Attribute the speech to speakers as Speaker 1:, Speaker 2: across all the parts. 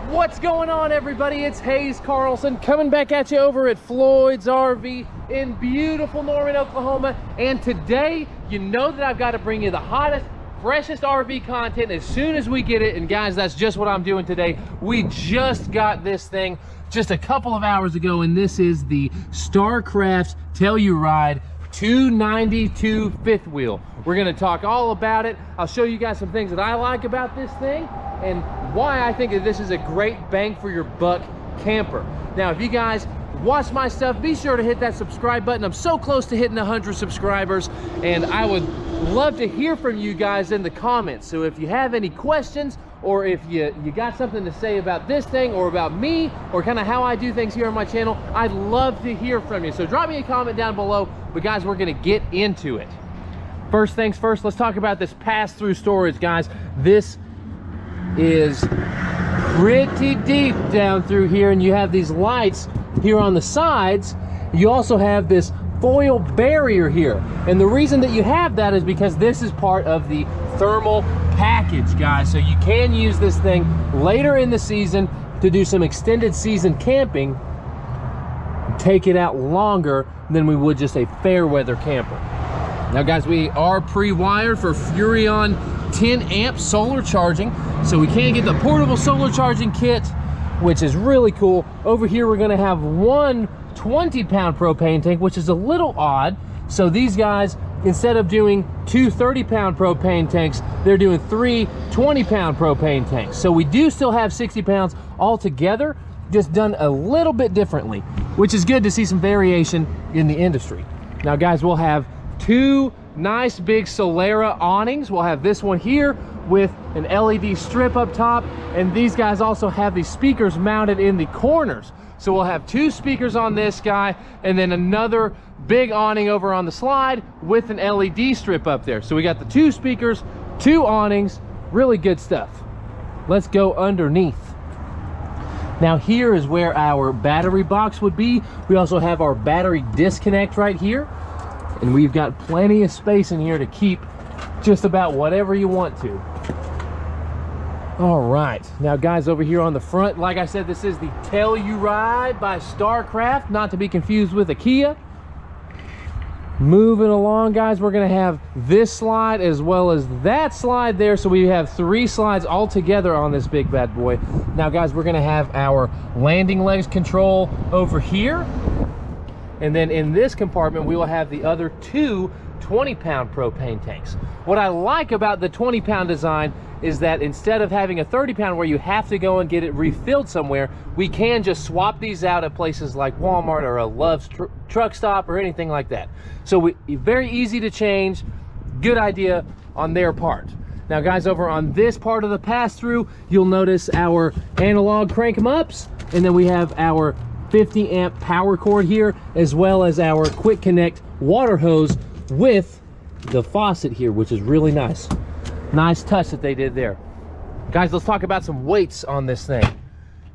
Speaker 1: What's going on, everybody? It's Haze Carlson coming back at you over at Floyd's RV in beautiful Norman, Oklahoma. And today, you know that I've got to bring you the hottest, freshest RV content as soon as we get it. And guys, that's just what I'm doing today. We just got this thing just a couple of hours ago, and this is the Starcraft Telluride 292 fifth wheel. We're going to talk all about it. I'll show you guys some things that I like about this thing and why I think that this is a great bang for your buck camper. Now, if you guys watch my stuff, be sure to hit that subscribe button. I'm so close to hitting 100 subscribers, and I would love to hear from you guys in the comments. So if you have any questions, or if you got something to say about this thing or about me or kind of how I do things here on my channel, I'd love to hear from you. So drop me a comment down below. But guys, we're gonna get into it. First things first, let's talk about this pass-through storage, guys. This is pretty deep down through here, and you have these lights here on the sides. You also have this foil barrier here, and the reason that you have that is because this is part of the thermal package, guys. So you can use this thing later in the season to do some extended season camping, take it out longer than we would just a fair weather camper. Now guys, we are pre-wired for Furrion 10 amp solar charging, so we can get the portable solar charging kit, which is really cool. Over here we're going to have one 20-pound propane tank, which is a little odd. So these guys, instead of doing two 30-pound propane tanks, they're doing three 20-pound propane tanks. So we do still have 60 pounds altogether, just done a little bit differently, which is good to see some variation in the industry. Now guys, we'll have two nice big Solera awnings. We'll have this one here with an LED strip up top, and these guys also have these speakers mounted in the corners. So we'll have two speakers on this guy, and then another big awning over on the slide with an LED strip up there. So we got the two speakers, two awnings, really good stuff. Let's go underneath. Now here is where our battery box would be. We also have our battery disconnect right here, and we've got plenty of space in here to keep just about whatever you want to. All right, now guys, over here on the front, like I said, this is the Telluride by Starcraft, not to be confused with a Kia. Moving along, guys, we're gonna have this slide as well as that slide there, so we have three slides all together on this big bad boy. Now guys, we're gonna have our landing legs control over here, and then in this compartment we will have the other two 20-pound propane tanks. What I like about the 20-pound design is that instead of having a 30-pound where you have to go and get it refilled somewhere, we can just swap these out at places like Walmart or a Love's truck stop or anything like that. So very easy to change, good idea on their part. Now guys, over on this part of the pass-through, you'll notice our analog crank 'em ups, and then we have our 50 amp power cord here, as well as our quick connect water hose with the faucet here, which is really nice. Nice touch that they did there. Guys, let's talk about some weights on this thing.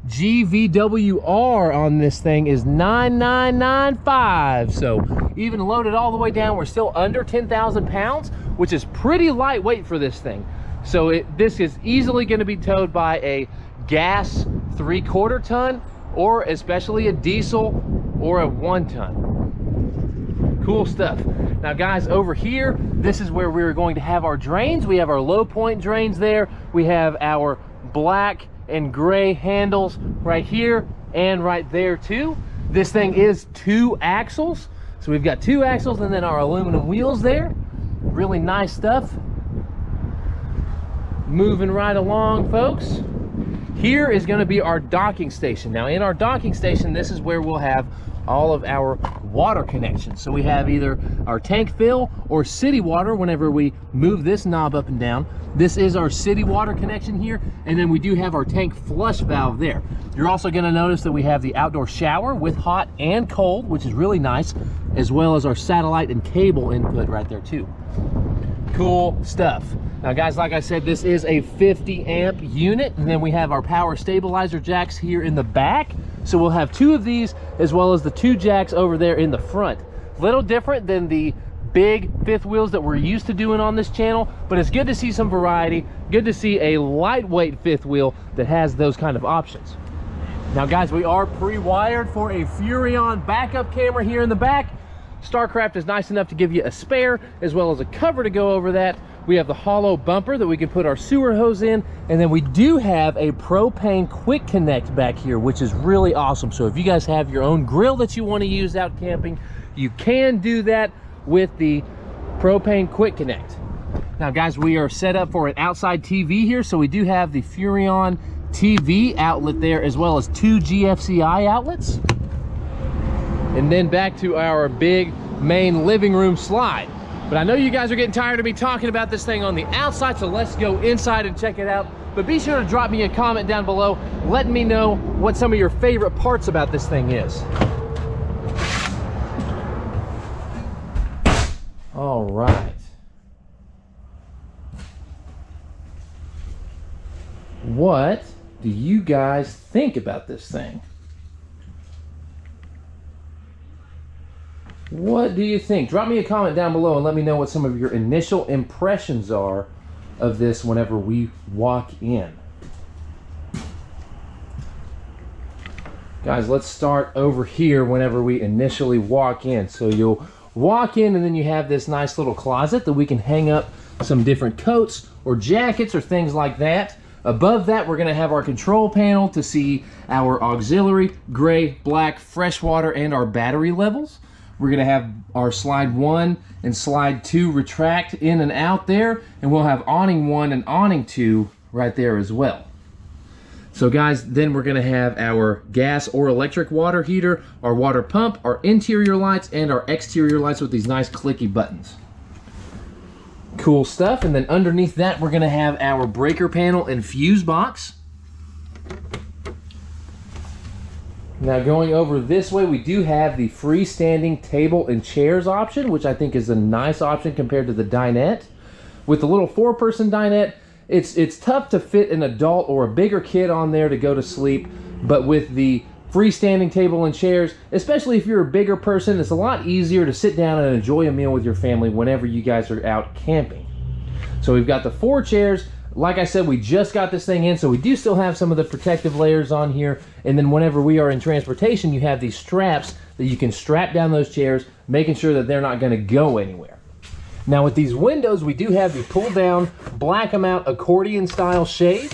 Speaker 1: GVWR on this thing is 9995. So even loaded all the way down, we're still under 10,000 pounds, which is pretty lightweight for this thing. So this is easily going to be towed by a gas 3/4 ton, or especially a diesel or a 1 ton. Cool stuff. Now guys, over here, this is where we're going to have our drains. We have our low point drains there. We have our black and gray handles right here and right there too. This thing is 2 axles. So we've got 2 axles and then our aluminum wheels there. Really nice stuff. Moving right along, folks. Here is going to be our docking station. Now in our docking station, this is where we'll have all of our water connections. So we have either our tank fill or city water whenever we move this knob up and down. This is our city water connection here, and then we do have our tank flush valve there. You're also going to notice that we have the outdoor shower with hot and cold, which is really nice, as well as our satellite and cable input right there too. Cool stuff. Now guys, like I said, this is a 50 amp unit, and then we have our power stabilizer jacks here in the back. So we'll have 2 of these as well as the 2 jacks over there in the front. Little different than the big fifth wheels that we're used to doing on this channel, but it's good to see some variety, good to see a lightweight fifth wheel that has those kind of options. Now guys, we are pre-wired for a Furrion backup camera here in the back. Starcraft is nice enough to give you a spare as well as a cover to go over that. We have the hollow bumper that we can put our sewer hose in, and then we do have a propane quick connect back here, which is really awesome. So if you guys have your own grill that you want to use out camping, you can do that with the propane quick connect. Now guys, we are set up for an outside TV here, so we do have the Furrion TV outlet there as well as 2 GFCI outlets. And then back to our big main living room slide. But I know you guys are getting tired of me talking about this thing on the outside, so let's go inside and check it out. But be sure to drop me a comment down below letting me know what some of your favorite parts about this thing is. All right. What do you guys think about this thing? What do you think? Drop me a comment down below and let me know what some of your initial impressions are of this whenever we walk in. Guys, let's start over here whenever we initially walk in. So you'll walk in and then you have this nice little closet that we can hang up some different coats or jackets or things like that. Above that, we're gonna have our control panel to see our auxiliary, gray, black, freshwater, and our battery levels. We're gonna have our slide 1 and slide 2 retract in and out there, and we'll have awning 1 and awning 2 right there as well. So guys, then we're gonna have our gas or electric water heater, our water pump, our interior lights, and our exterior lights with these nice clicky buttons. Cool stuff. And then underneath that, we're gonna have our breaker panel and fuse box. Now going over this way, we do have the freestanding table and chairs option, which I think is a nice option compared to the dinette. With the little 4-person dinette, it's tough to fit an adult or a bigger kid on there to go to sleep, but with the freestanding table and chairs, especially if you're a bigger person, it's a lot easier to sit down and enjoy a meal with your family whenever you guys are out camping. So we've got the 4 chairs. Like I said, we just got this thing in, so we do still have some of the protective layers on here. And then whenever we are in transportation, you have these straps that you can strap down those chairs, making sure that they're not going to go anywhere. Now with these windows, we do have the pull-down black amount accordion style shades.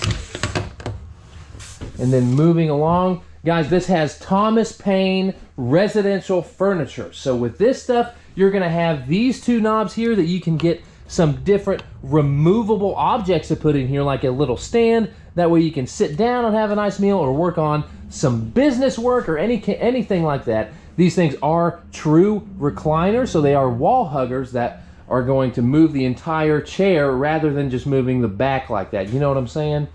Speaker 1: And then moving along, guys, this has Thomas Payne Residential furniture. So with this stuff, you're going to have these 2 knobs here that you can get some different removable objects to put in here, like a little stand. That way you can sit down and have a nice meal or work on some business work or anything like that. These things are true recliners, so they are wall huggers that are going to move the entire chair rather than just moving the back like that. You know what I'm saying?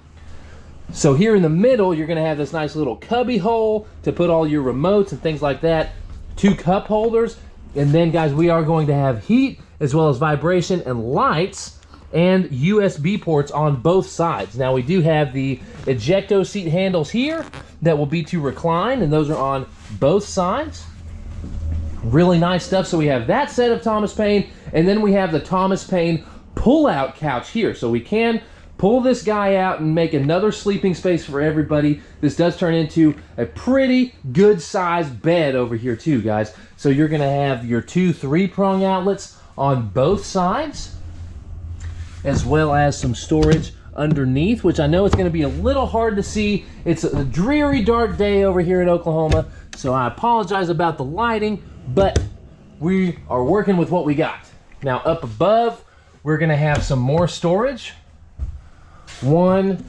Speaker 1: So here in the middle, you're going to have this nice little cubby hole to put all your remotes and things like that. 2 cup holders. And then guys, we are going to have heat as well as vibration and lights and USB ports on both sides. Now we do have the ejecto seat handles here that will be to recline, and those are on both sides. Really nice stuff. So we have that set of Thomas Payne, and then we have the Thomas Payne pull-out couch here. So we can pull this guy out and make another sleeping space for everybody. This does turn into a pretty good sized bed over here too, guys. So you're gonna have your 2 3-prong outlets on both sides, as well as some storage underneath, which I know it's gonna be a little hard to see. It's a dreary, dark day over here in Oklahoma, so I apologize about the lighting, but we are working with what we got. Now up above, we're gonna have some more storage. 1,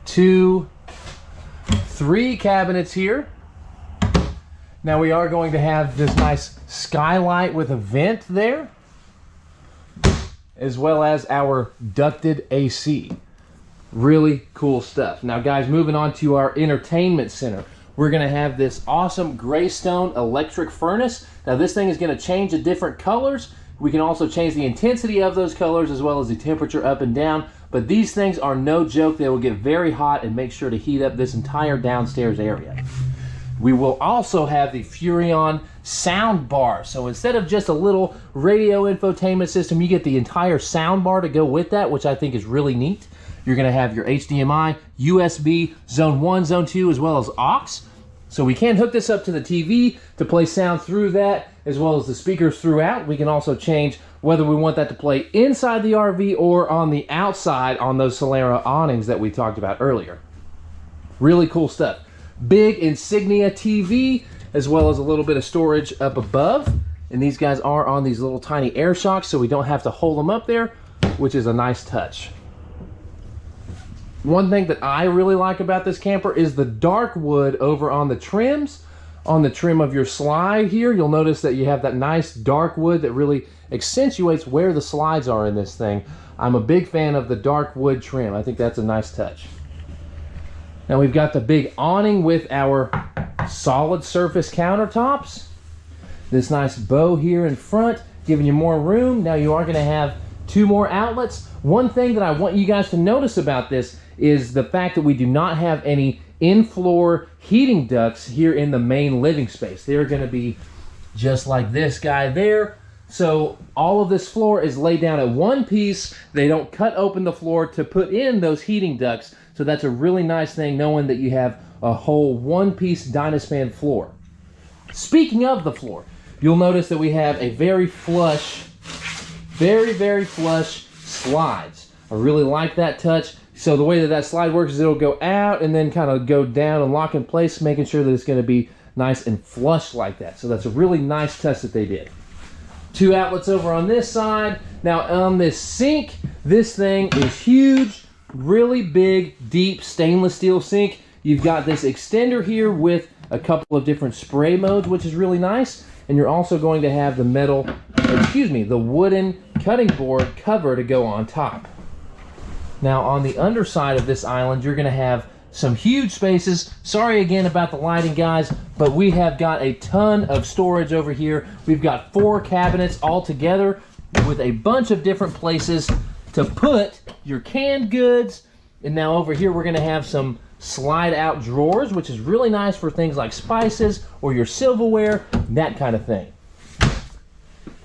Speaker 1: 2, 3 cabinets here. Now we are going to have this nice skylight with a vent there, as well as our ducted AC. Really cool stuff. Now guys, moving on to our entertainment center. We're gonna have this awesome Greystone electric furnace. Now this thing is gonna change to different colors. We can also change the intensity of those colors as well as the temperature up and down. But these things are no joke. They will get very hot and make sure to heat up this entire downstairs area. We will also have the Furrion sound bar. So instead of just a little radio infotainment system, you get the entire sound bar to go with that, which I think is really neat. You're going to have your HDMI, USB, Zone 1, Zone 2, as well as aux. So we can hook this up to the TV to play sound through that, as well as the speakers throughout. We can also change whether we want that to play inside the RV or on the outside on those Solera awnings that we talked about earlier. Really cool stuff. Big Insignia TV, as well as a little bit of storage up above. And these guys are on these little tiny air shocks, so we don't have to hold them up there, which is a nice touch. One thing that I really like about this camper is the dark wood over on the trims. On the trim of your slide here, you'll notice that you have that nice dark wood that really accentuates where the slides are in this thing. I'm a big fan of the dark wood trim. I think that's a nice touch. Now we've got the big awning with our solid surface countertops. This nice bow here in front, giving you more room. Now you are going to have 2 more outlets. One thing that I want you guys to notice about this is the fact that we do not have any in-floor heating ducts here in the main living space. They're going to be just like this guy there. So all of this floor is laid down at one piece. They don't cut open the floor to put in those heating ducts. So that's a really nice thing, knowing that you have a whole one-piece Dynaspan floor. Speaking of the floor, you'll notice that we have a very flush, very flush slides. I really like that touch. So the way that that slide works is it'll go out and then kind of go down and lock in place, making sure that it's going to be nice and flush like that. So that's a really nice touch that they did. 2 outlets over on this side. Now on this sink, this thing is huge, really big, deep stainless steel sink. You've got this extender here with a couple of different spray modes, which is really nice. And you're also going to have the the wooden cutting board cover to go on top. Now on the underside of this island, you're going to have some huge spaces. Sorry again about the lighting, guys, but we have got a ton of storage over here. We've got 4 cabinets all together with a bunch of different places to put your canned goods. And now over here, we're going to have some slide out drawers, which is really nice for things like spices or your silverware, that kind of thing.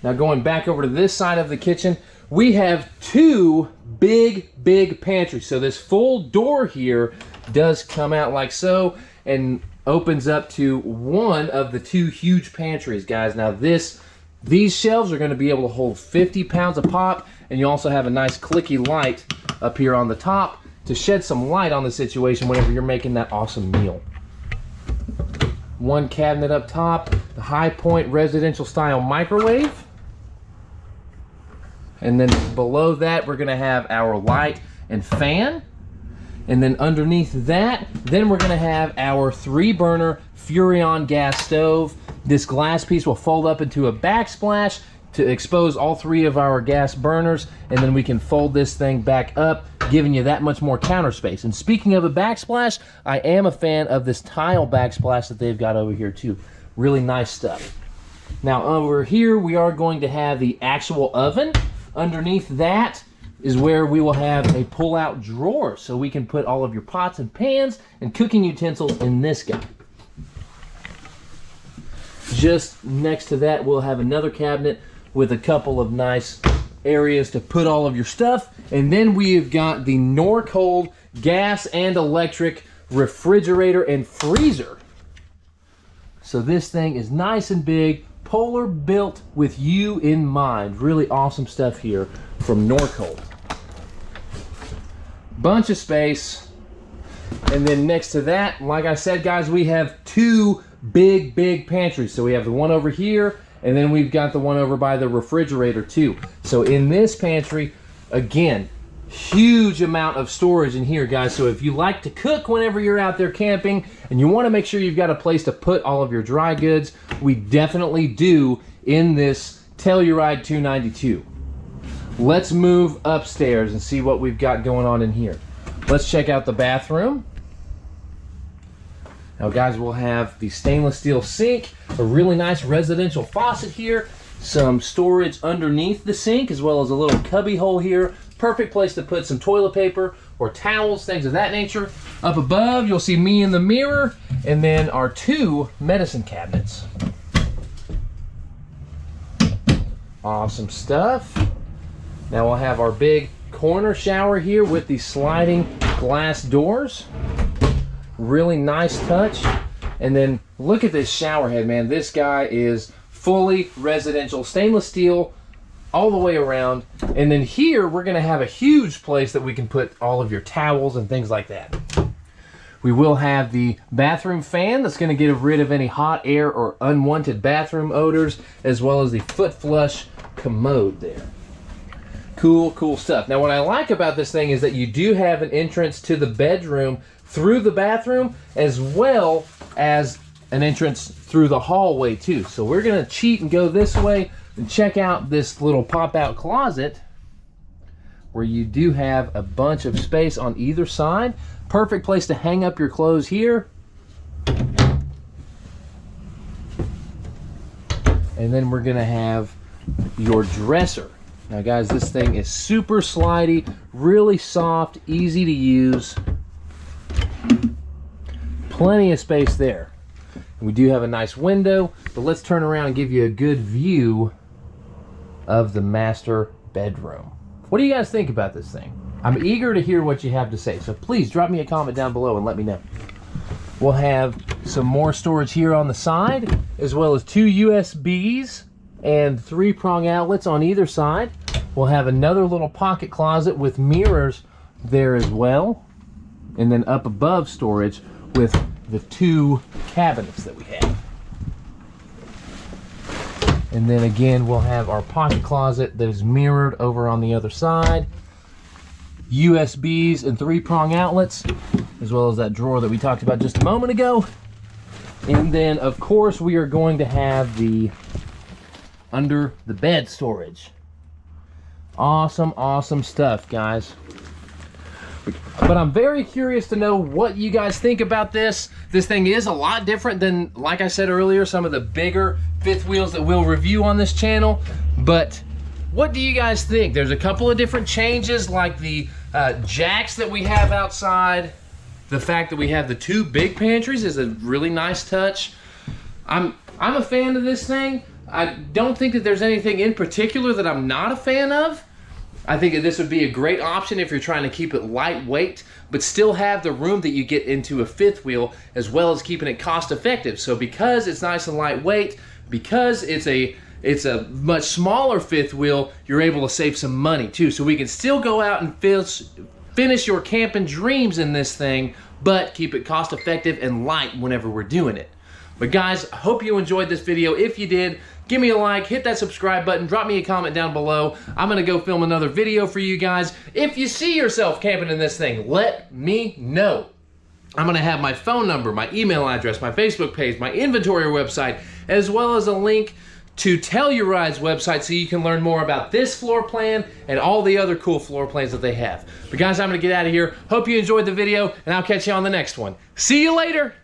Speaker 1: Now going back over to this side of the kitchen, we have 2 big pantries. So this full door here does come out like so and opens up to one of the 2 huge pantries, guys. Now these shelves are going to be able to hold 50 pounds of pop, and you also have a nice clicky light up here on the top to shed some light on the situation whenever you're making that awesome meal. 1 cabinet up top, the High Point residential style microwave. And then below that, we're going to have our light and fan. And then underneath that, then we're going to have our 3-burner Furrion gas stove. This glass piece will fold up into a backsplash to expose all 3 of our gas burners. And then we can fold this thing back up, giving you that much more counter space. And speaking of a backsplash, I am a fan of this tile backsplash that they've got over here too. Really nice stuff. Now over here, we are going to have the actual oven. Underneath that is where we will have a pull-out drawer, so we can put all of your pots and pans and cooking utensils in this guy. Just next to that, we'll have another cabinet with a couple of nice areas to put all of your stuff. And then we've got the Norcold gas and electric refrigerator and freezer. So this thing is nice and big, Polar built with you in mind. Really awesome stuff here from Norcold. Bunch of space. And then next to that, like I said, guys, we have 2 big pantries. So we have the one over here, and then we've got the one over by the refrigerator too. So in this pantry, again, huge amount of storage in here, guys. So if you like to cook whenever you're out there camping and you want to make sure you've got a place to put all of your dry goods, we definitely do in this Telluride 292. Let's move upstairs and see what we've got going on in here. Let's check out the bathroom. Now, guys, we'll have the stainless steel sink, a really nice residential faucet here, some storage underneath the sink, as well as a little cubby hole here. Perfect place to put some toilet paper or towels, things of that nature. Up above, you'll see me in the mirror, and then our 2 medicine cabinets. Awesome stuff. Now we'll have our big corner shower here with the sliding glass doors. Really nice touch. And then look at this shower head, man. This guy is fully residential, stainless steel all the way around. And then here we're gonna have a huge place that we can put all of your towels and things like that. We will have the bathroom fan that's gonna get rid of any hot air or unwanted bathroom odors, as well as the foot flush commode there. Cool, cool stuff. Now what I like about this thing is that you do have an entrance to the bedroom through the bathroom, as well as an entrance through the hallway too. So we're gonna cheat and go this way and check out this little pop-out closet where you do have a bunch of space on either side. Perfect place to hang up your clothes here. And then we're gonna have your dresser. Now guys, this thing is super slidey, really soft, easy to use. Plenty of space there. We do have a nice window, but let's turn around and give you a good view of the master bedroom. What do you guys think about this thing? I'm eager to hear what you have to say, so please drop me a comment down below and let me know. We'll have some more storage here on the side, as well as 2 USBs and 3-prong outlets on either side. We'll have another little pocket closet with mirrors there as well. And then up above storage with the 2 cabinets that we have. And then again, we'll have our pocket closet that is mirrored over on the other side. USBs and 3-prong outlets, as well as that drawer that we talked about just a moment ago. And then of course we are going to have the under the bed storage. Awesome, awesome stuff, guys. But I'm very curious to know what you guys think about this. This thing is a lot different than, like I said earlier, some of the bigger fifth wheels that we'll review on this channel. But what do you guys think? There's a couple of different changes, like the jacks that we have outside. The fact that we have the 2 big pantries is a really nice touch. I'm a fan of this thing. I don't think that there's anything in particular that I'm not a fan of. I think that this would be a great option if you're trying to keep it lightweight, but still have the room that you get into a fifth wheel, as well as keeping it cost effective. So because it's nice and lightweight, because it's a much smaller fifth wheel, you're able to save some money too. So we can still go out and finish your camping dreams in this thing, but keep it cost effective and light whenever we're doing it. But guys, I hope you enjoyed this video. If you did, give me a like, hit that subscribe button, drop me a comment down below. I'm gonna go film another video for you guys. If you see yourself camping in this thing, let me know. I'm gonna have my phone number, my email address, my Facebook page, my inventory website, as well as a link to Telluride's website so you can learn more about this floor plan and all the other cool floor plans that they have. But guys, I'm gonna get out of here. Hope you enjoyed the video, and I'll catch you on the next one. See you later.